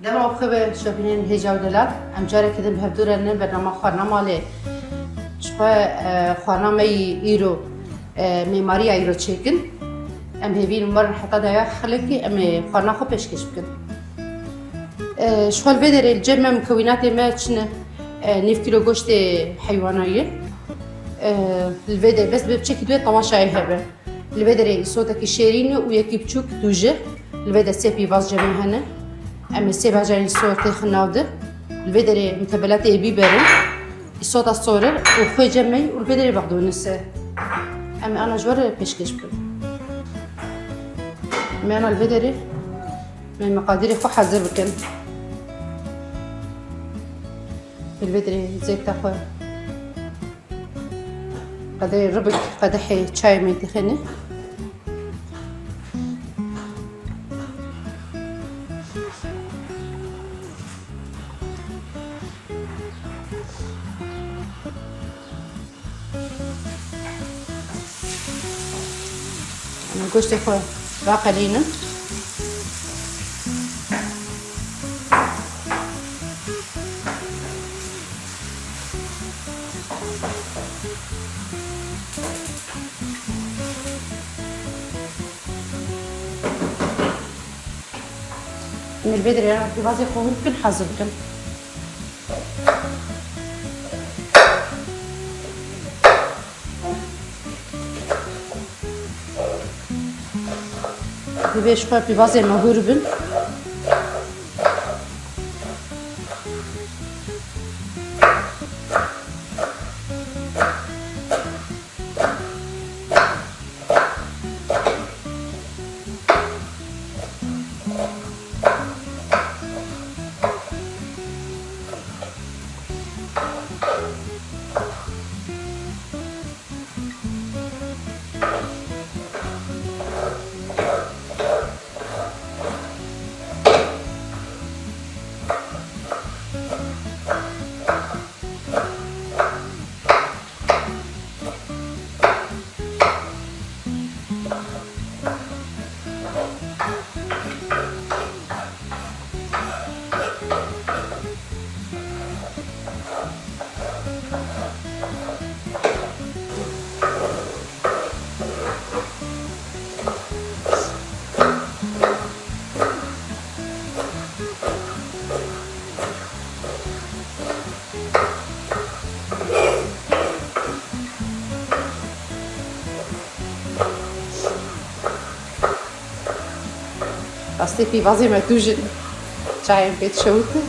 دم أبخبة شوفينين هجا ودلال أم جاري كده بهدورة إن برنامج خارنا ماله شوية خارنا مي إيرو معماري إيرو تشيكن أم هبين مرة حتى ده خلقي أم خارنا خو بيشكش بكن شوال بدر الجمع مكونات ما تشنا نيف كيلو جوشت حيوانية الفيدر بس بشكل دوت طماشة هبه الفيدر صوتك شيرين وياكي بتشوك توجه الفيدر سيبي باز جمع هنا أما السبع جاي صورتي خناودة الفيدر متبلاتي بيبرن الصوت الصورة وخوي جمعي والفيدر بعضو نسا أما أنا جوار بيشكش بكم أما أنا الفيدر من مقاديري خو حذر بكم الفيدر زيت تاخو قدر ربك قدحي شاي من تخني الجوشت خو باقلينا من البدر يعني في بعض يخوه يمكن حظبكم بيش خواه في بعض المهوربن أصلي في بعض ما توجد شاي بيت شوته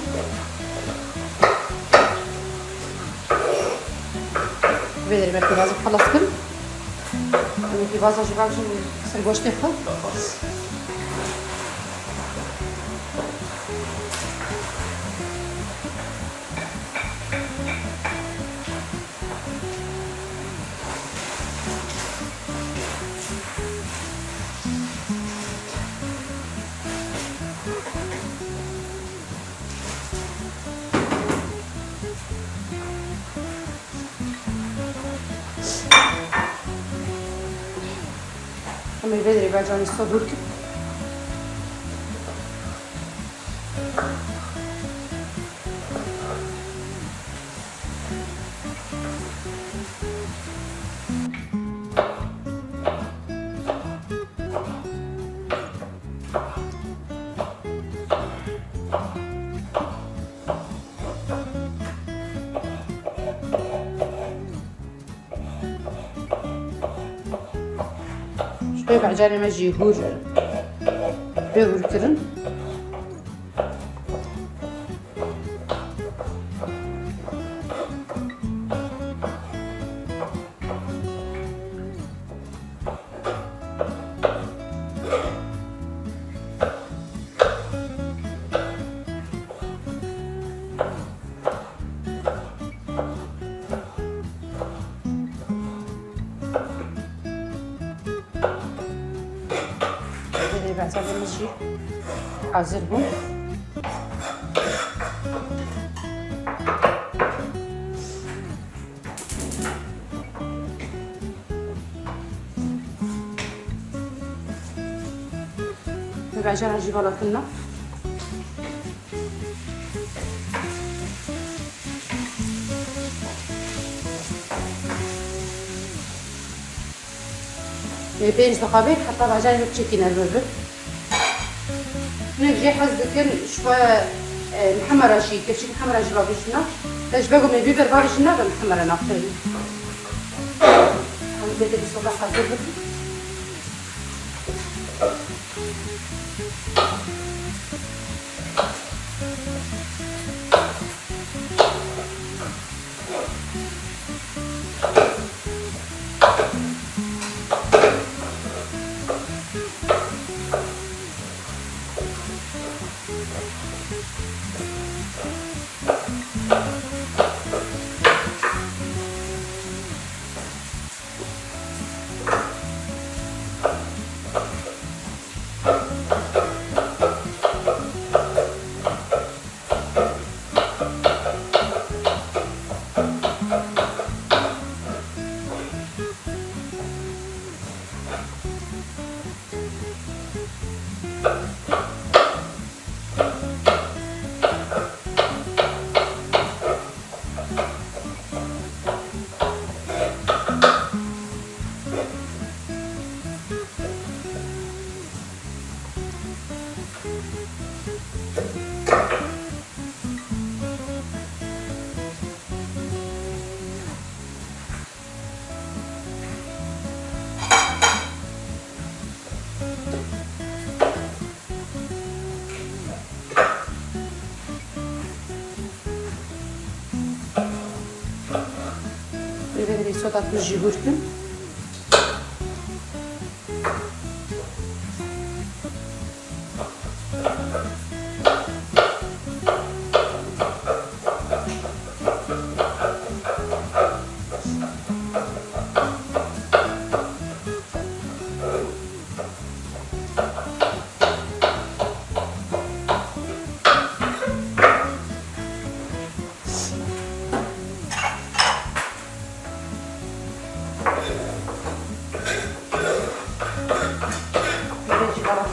بدري ما في بعض خلص كل في بعض جبال شو سرقوش تخل أما بدري باجاني الصدور كده شوية بعجاني ماجي يهور بيهور كرن بعد ماشي حاضرهم بعجان نجيب لكنا 5 دقائق حتى العجانة بتشكي نربب. نجي حز كن شوية محمرة شي كيف شي محمرة جوا بيشنا تجبقوا من بيبر بارشنا بمحمرة ناقتين. هون بدي بصوبة حزر بكي. بدي صوتات بالجبوركم.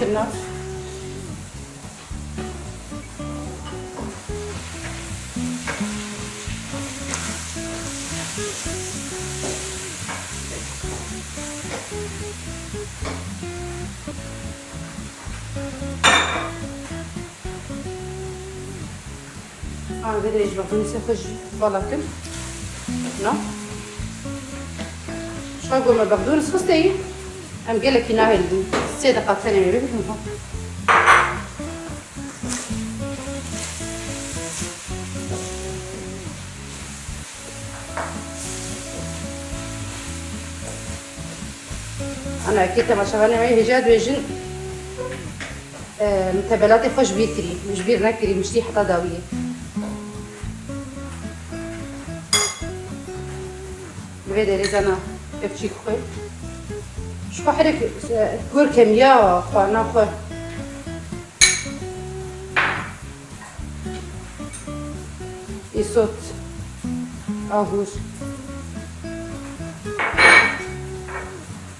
النار. بدي اجيب نسفج بلاكم نو شو اقول ما بقدونس فستي ام قال لك هنا السيده قد ثانيه ما بيفهمها انا اكيد ما شغالة معي هجاد ويجن متبلاتي خوش بيتري مش بير نكري مش دي حتى داويه بيدي ريزانا افشي خوي شو حرك كور كمية خوانا خوي يصوت اهوش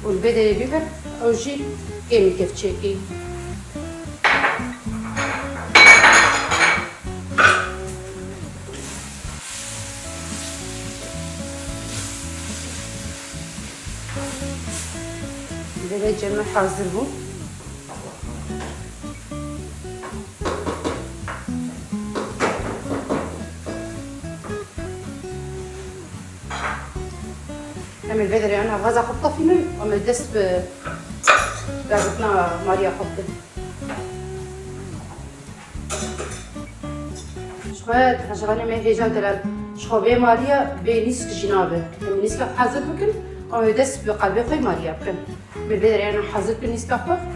والبيدي بيبر او جي كيمي كيف تشيكي الجمع حاضر هو نعمل بدري انا غازة احطها فينا وعمل دس درجتنا ماريا حطها شوية شغالة معي هيجان دلال شخوبي ماريا بنسك جنابه يعني نسك حاضر بكن وعمل دس بقلبي خوي ماريا بكن بالبدري انا حاضر بالنسكافيه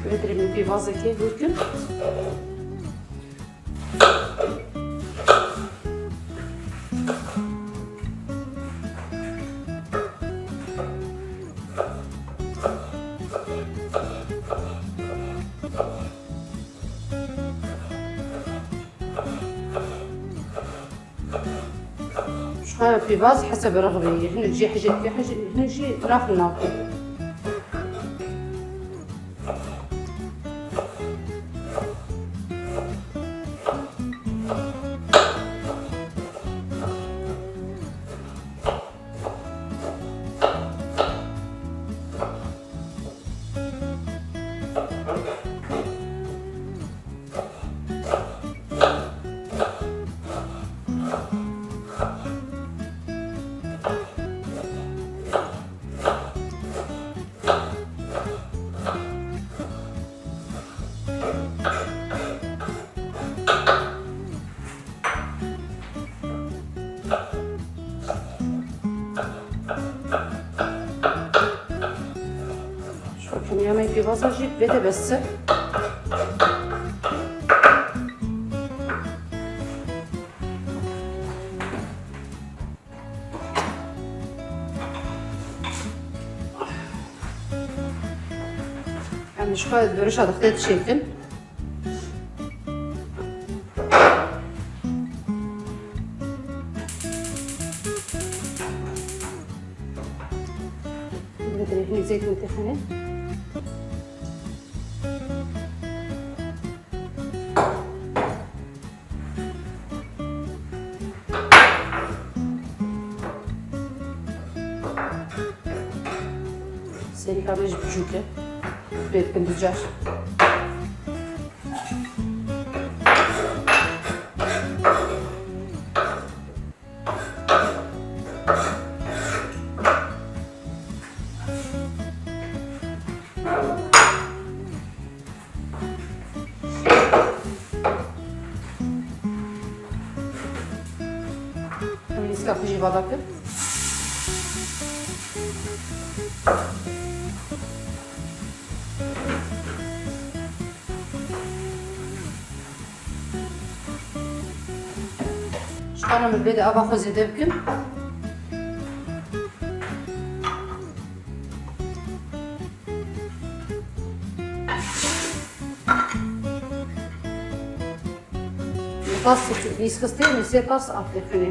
بدري من في فازة كيف يمكن في باز حسب رغبتي هنا تجي حاجة في حاجة هنا تجي ناكل Yemeği bir basacak ve de besse. Yani şöyle böyle şadıkta çektim. Ve de rehni zeytin tefini. Seni kavrayıcı çünkü. Belki düzer. Biz kapıcı balakı. أنا من البداية باخذ زيتكم طاس يسكستين يصير طاس أطلق فيه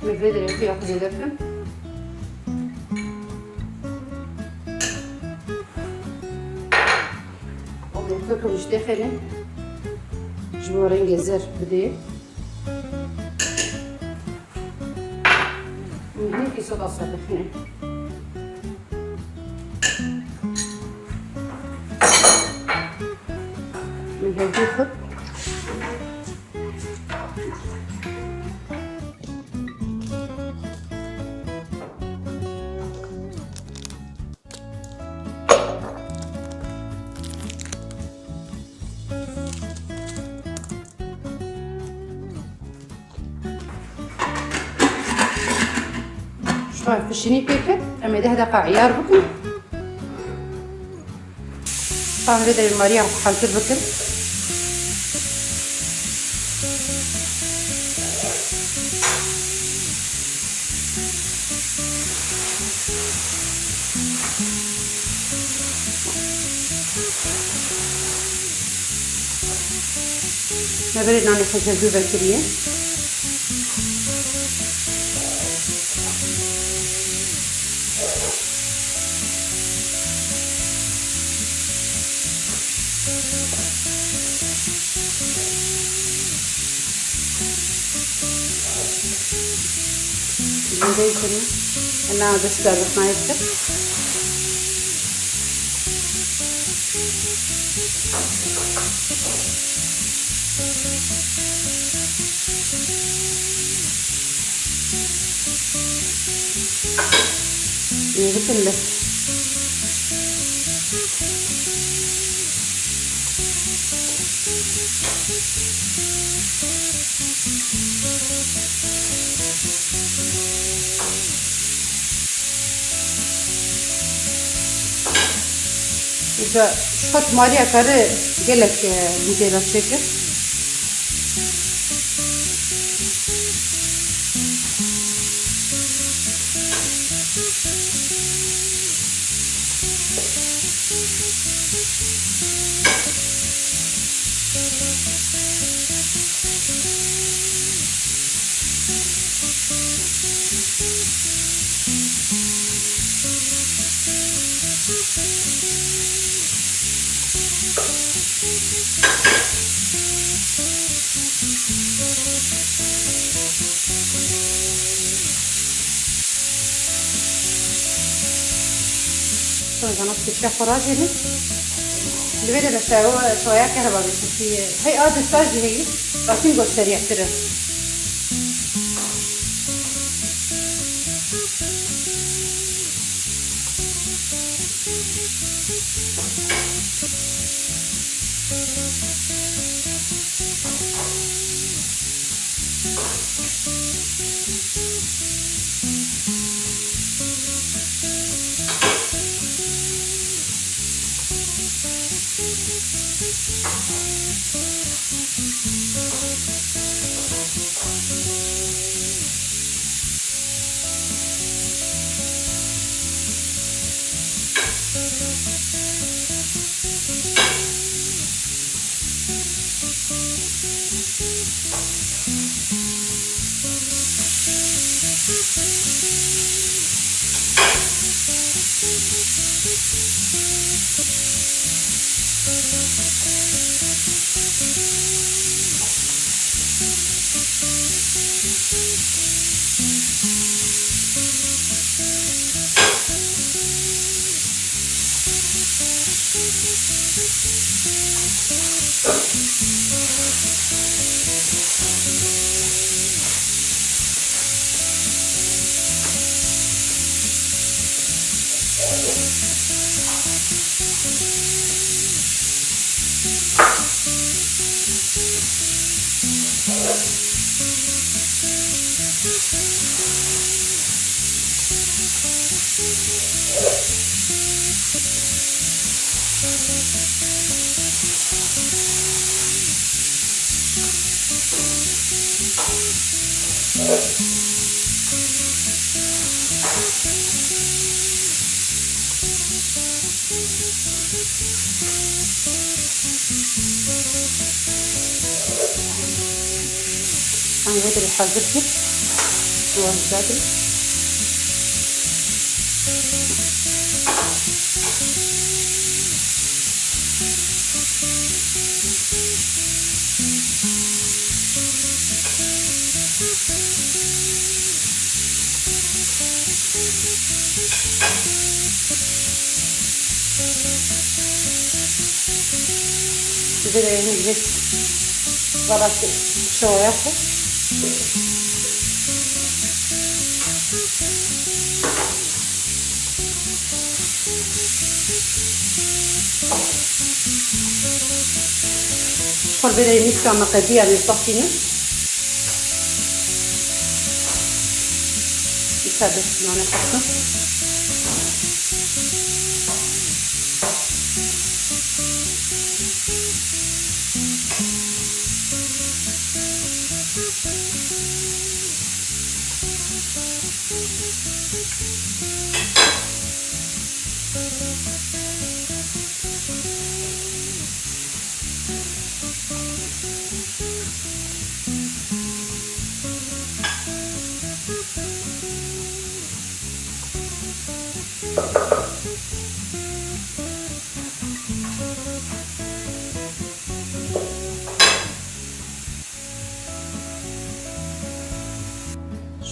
من البداية فيه أخذ زيتكم ناكل مش داخلي جبورين جزر بدي من هيك صوت أصلا فيني من هيك خط شوية فشني بيكت أما ده دقة عيار بكم طبعا بدأ المريع وحالة البكر ما بريد نعني خشة زوبة كريه زي كده أنا بس جربت ما يكتب يبتل إذا شفت ماريا كاره قالك بدي شكل طبعا نص الشيخ راجلي البدل شوية كهرباء بس هي عادة ساجي هي راح نقول سريع ترى. أنا بدري حاضرتك وبدري بدري نجلس غلط شوية شغل بدري نسكع مقادير للطحينة يثبت معنا حقا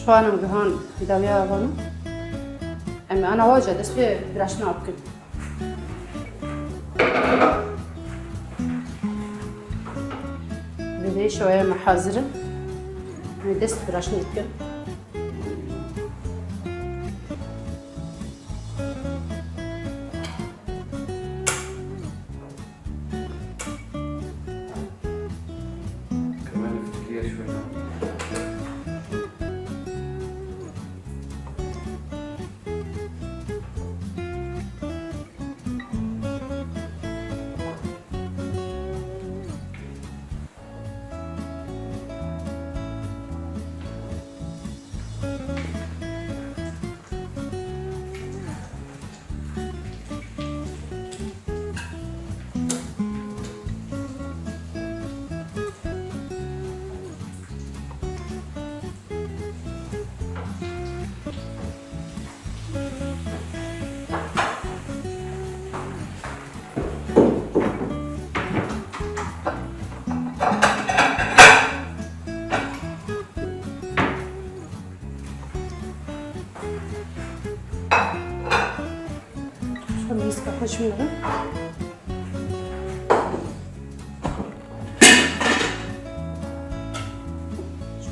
شوانم جهان داويا بانو اما انا واجد اسبي براشنا ابكن بدي شوية محازرة دست براشنا ابكن كمان افتكيها شوية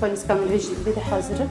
شوفانيس كامل فيجي البيض حاضرة.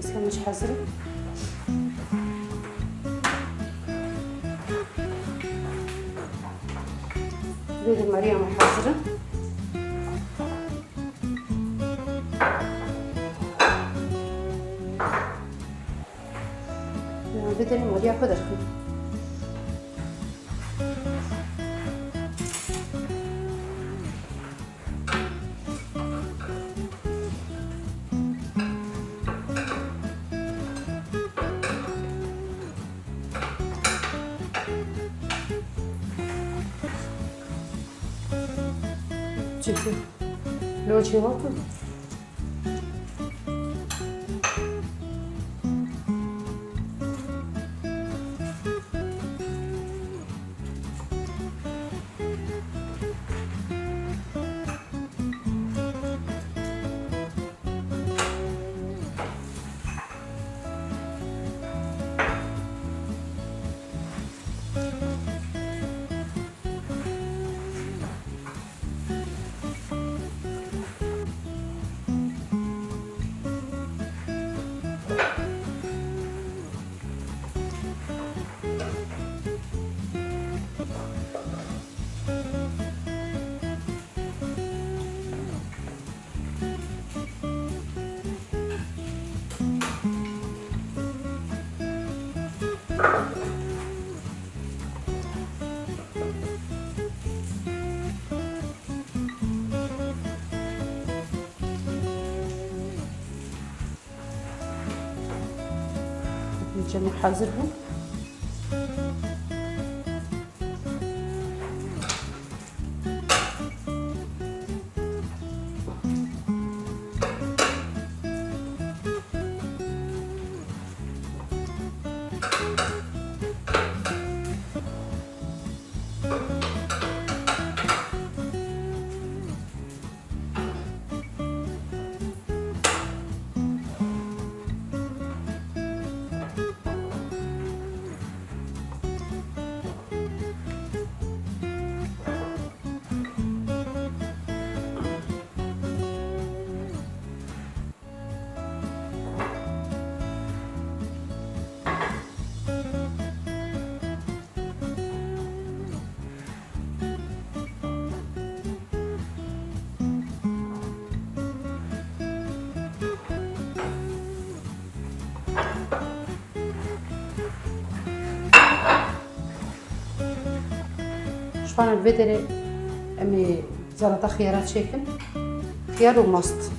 لسه مش حاضرة. بيض مريم حاضرة. بيض مريم خضر. شوفوا لون شيواطو. الجميع حاضرهم. شوفان الفيدري امي زلطه خيارات شكل خيار وماست.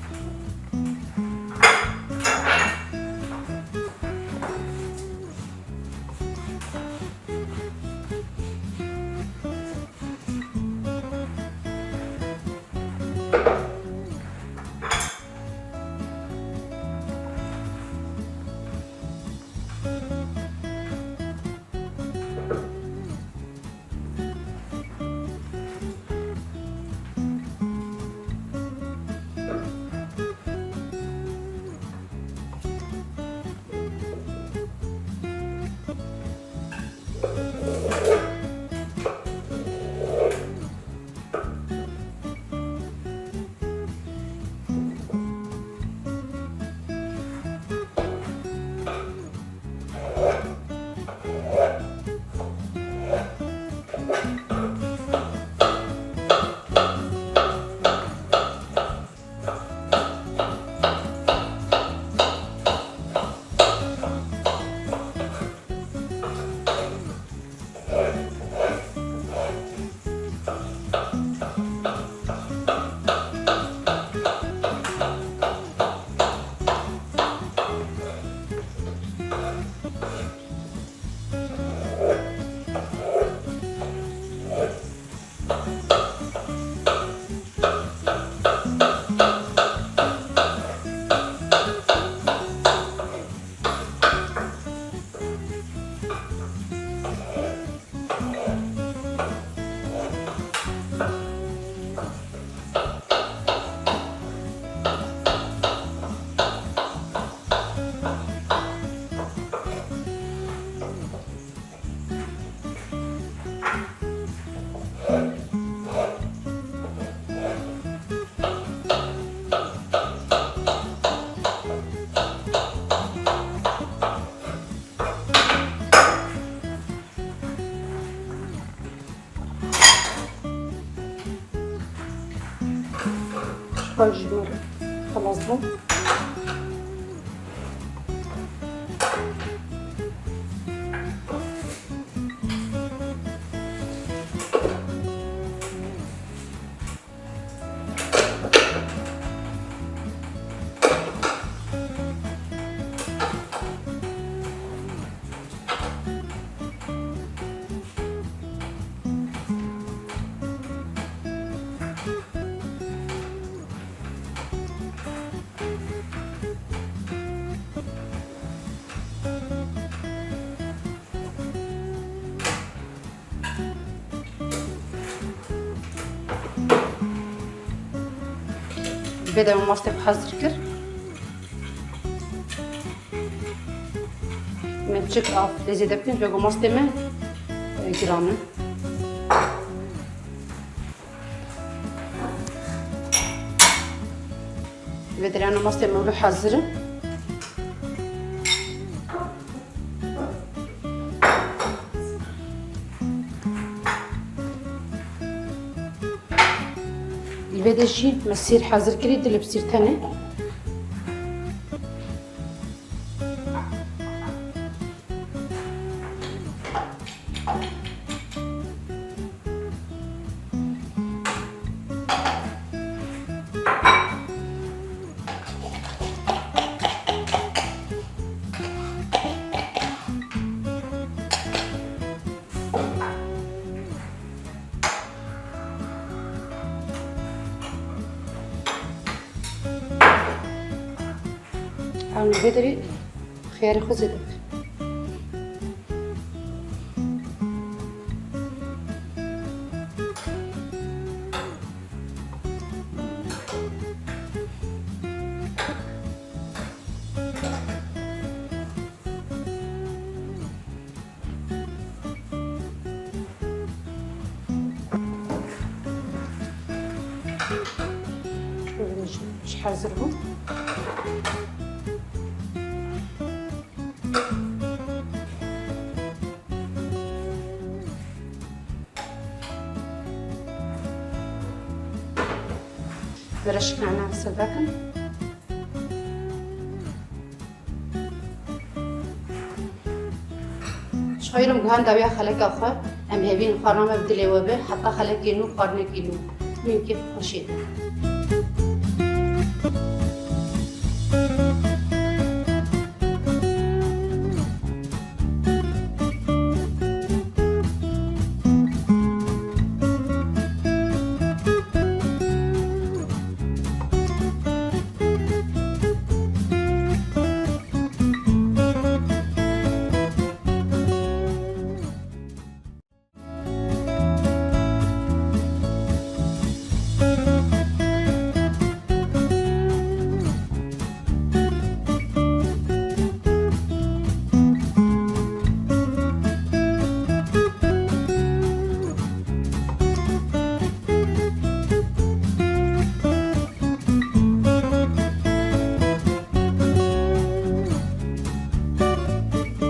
خارج مرة خلاص بقى. بدأ ماستك حظر كر من تشيك أوف لازم دبتين بيجو ماستي من جرامن بدأ أنا ماستي مولو حظر البدا جي مسير حاضر كريد اللي بصير تاني عم بدري خياري خزدك مش حاضرهم برشك نعناع السلباكن شوية مجهان دابيا خلق آخر أم هبين خارنامة بدلي وبه حتى خلق كينو خارنة كينو من كيف خشيت